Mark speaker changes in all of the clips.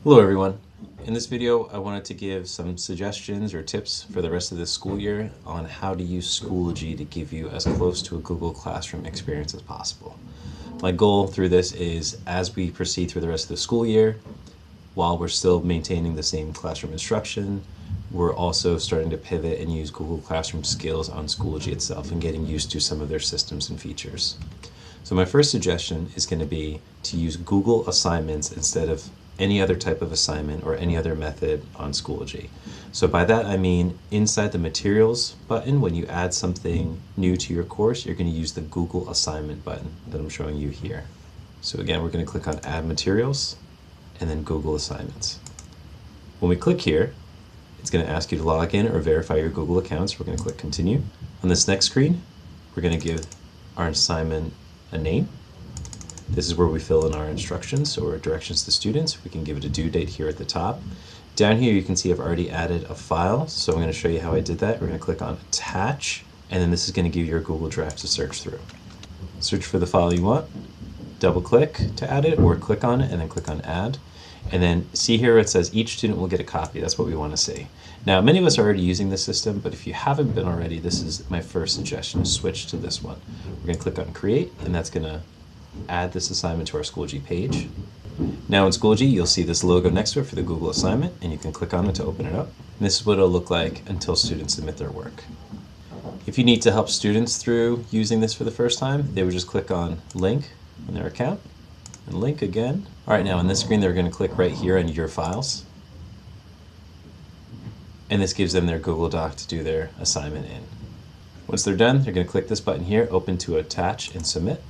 Speaker 1: Hello everyone. In this video, I wanted to give some suggestions or tips for the rest of this school year on how to use Schoology to give you as close to a Google Classroom experience as possible. My goal through this is, as we proceed through the rest of the school year, while we're still maintaining the same classroom instruction, we're also starting to pivot and use Google Classroom skills on Schoology itself and getting used to some of their systems and features. So my first suggestion is going to be to use Google assignments instead of any other type of assignment or any other method on Schoology. So by that I mean inside the materials button, when you add something new to your course, you're going to use the Google assignment button that I'm showing you here. So again, we're going to click on add materials and then Google assignments. When we click here, it's going to ask you to log in or verify your Google accounts. We're going to click continue. On this next screen, we're going to give our assignment a name. This is where we fill in our instructions or directions to students. We can give it a due date here at the top. Down here you can see I've already added a file, so I'm going to show you how I did that. We're going to click on attach, and then this is going to give you a Google Drive to search through. Search for the file you want, double click to add it, or click on it and then click on add. And then see here it says each student will get a copy. That's what we want to see. Now many of us are already using this system, but if you haven't been already, this is my first suggestion, switch to this one. We're going to click on create, and that's going to add this assignment to our Schoology page. Now in Schoology, you'll see this logo next to it for the Google assignment, and you can click on it to open it up. And this is what it'll look like until students submit their work. If you need to help students through using this for the first time, they would just click on link in their account and link again. All right, now on this screen, they're going to click right here on your files. And this gives them their Google Doc to do their assignment in. Once they're done, they're going to click this button here, open to attach and submit.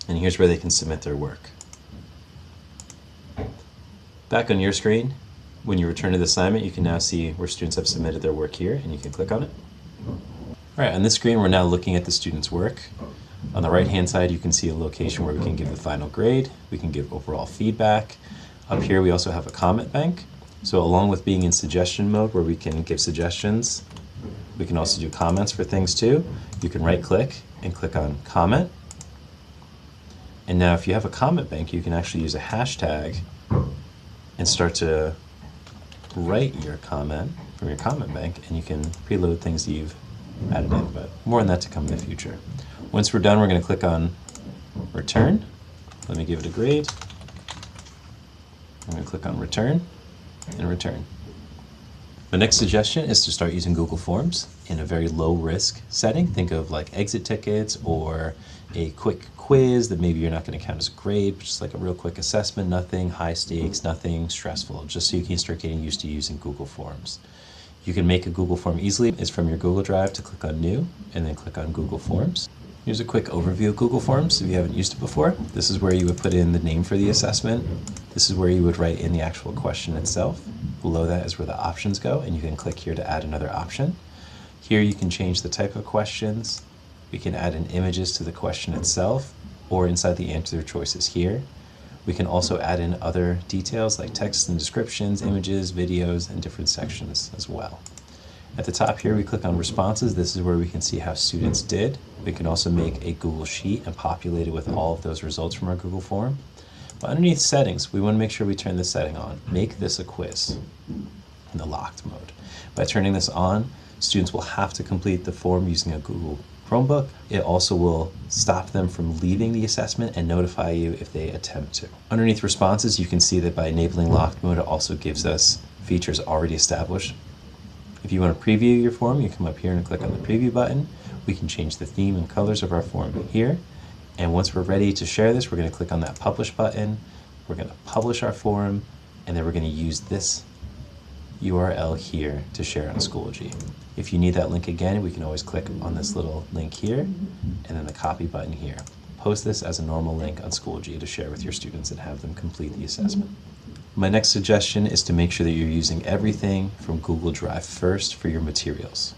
Speaker 1: And here's where they can submit their work. Back on your screen, when you return to the assignment, you can now see where students have submitted their work here, and you can click on it. All right, on this screen, we're now looking at the student's work. On the right-hand side, you can see a location where we can give the final grade. We can give overall feedback. Up here, we also have a comment bank. So along with being in suggestion mode, where we can give suggestions, we can also do comments for things too. You can right-click and click on comment. And now if you have a comment bank, you can actually use a hashtag and start to write your comment from your comment bank, and you can preload things that you've added in, but more on that to come in the future. Once we're done, we're going to click on return. Let me give it a grade. I'm going to click on return and return. The next suggestion is to start using Google Forms in a very low risk setting. Think of like exit tickets or a quick quiz that maybe you're not going to count as a grade, but just like a real quick assessment, nothing high stakes, nothing stressful, just so you can start getting used to using Google Forms. You can make a Google Form easily. It's from your Google Drive to click on new and then click on Google Forms. Here's a quick overview of Google Forms if you haven't used it before. This is where you would put in the name for the assessment. This is where you would write in the actual question itself. Below that is where the options go, and you can click here to add another option. Here you can change the type of questions. We can add in images to the question itself, or inside the answer choices here. We can also add in other details like text and descriptions, images, videos, and different sections as well. At the top here, we click on responses. This is where we can see how students did. We can also make a Google Sheet and populate it with all of those results from our Google form. But underneath settings, we want to make sure we turn this setting on. Make this a quiz in the locked mode. By turning this on, students will have to complete the form using a Google Chromebook. It also will stop them from leaving the assessment and notify you if they attempt to. Underneath responses, you can see that by enabling locked mode, it also gives us features already established. If you want to preview your form, you come up here and click on the preview button. We can change the theme and colors of our form here. And once we're ready to share this, we're going to click on that publish button. We're going to publish our form, and then we're going to use this URL here to share on Schoology. If you need that link again, we can always click on this little link here and then the copy button here. Post this as a normal link on Schoology to share with your students and have them complete the assessment. My next suggestion is to make sure that you're using everything from Google Drive first for your materials.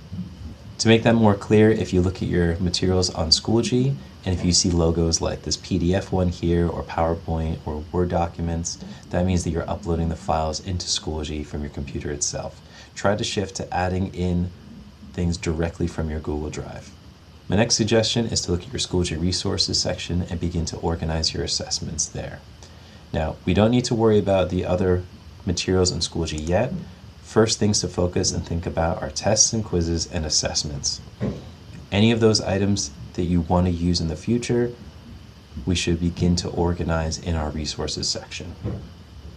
Speaker 1: To make that more clear, if you look at your materials on Schoology, and if you see logos like this PDF one here, or PowerPoint, or Word documents, that means that you're uploading the files into Schoology from your computer itself. Try to shift to adding in things directly from your Google Drive. My next suggestion is to look at your Schoology resources section and begin to organize your assessments there. Now, we don't need to worry about the other materials in Schoology yet. First things to focus and think about are tests and quizzes and assessments. Any of those items that you want to use in the future, we should begin to organize in our resources section.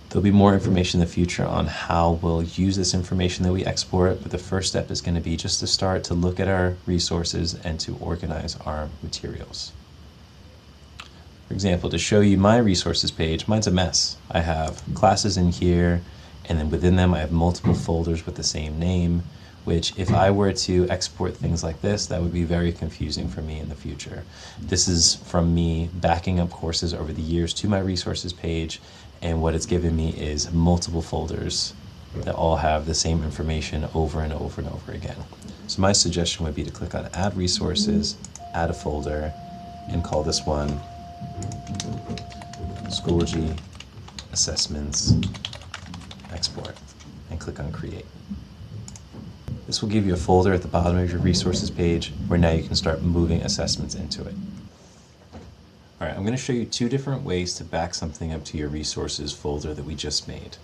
Speaker 1: There'll be more information in the future on how we'll use this information that we export, but the first step is going to be just to start to look at our resources and to organize our materials. For example, to show you my resources page, mine's a mess. I have classes in here, and then within them I have multiple folders with the same name, which if I were to export things like this, that would be very confusing for me in the future. This is from me backing up courses over the years to my resources page, and what it's given me is multiple folders that all have the same information over and over and over again. So my suggestion would be to click on Add Resources, add a folder, and call this one Schoology Assessments Export, and click on Create. This will give you a folder at the bottom of your resources page where now you can start moving assessments into it. All right, I'm going to show you two different ways to back something up to your resources folder that we just made.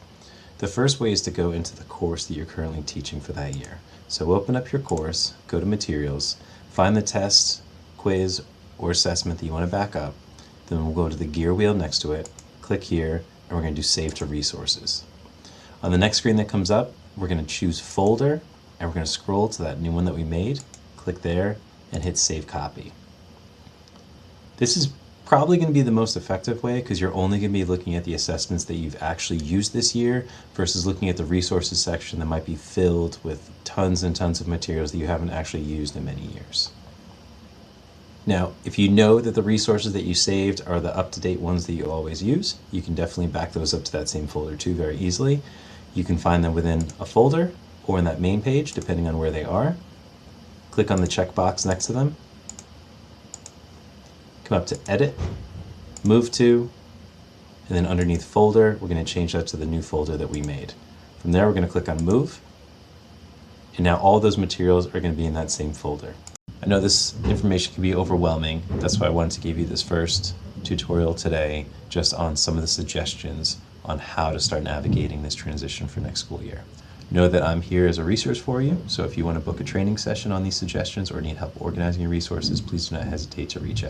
Speaker 1: The first way is to go into the course that you're currently teaching for that year. So open up your course, go to Materials, find the test, quiz, or assessment that you want to back up. Then we'll go to the gear wheel next to it, click here, and we're going to do Save to Resources. On the next screen that comes up, we're going to choose Folder, and we're going to scroll to that new one that we made, click there, and hit Save Copy. This is probably going to be the most effective way because you're only going to be looking at the assessments that you've actually used this year versus looking at the resources section that might be filled with tons and tons of materials that you haven't actually used in many years. Now, if you know that the resources that you saved are the up-to-date ones that you always use, you can definitely back those up to that same folder too very easily. You can find them within a folder or in that main page, depending on where they are. Click on the checkbox next to them. Come up to Edit, Move to, and then underneath Folder, we're going to change that to the new folder that we made. From there, we're going to click on Move, and now all those materials are going to be in that same folder. I know this information can be overwhelming. That's why I wanted to give you this first tutorial today, just on some of the suggestions on how to start navigating this transition for next school year. Know that I'm here as a resource for you, so if you want to book a training session on these suggestions or need help organizing your resources, please do not hesitate to reach out.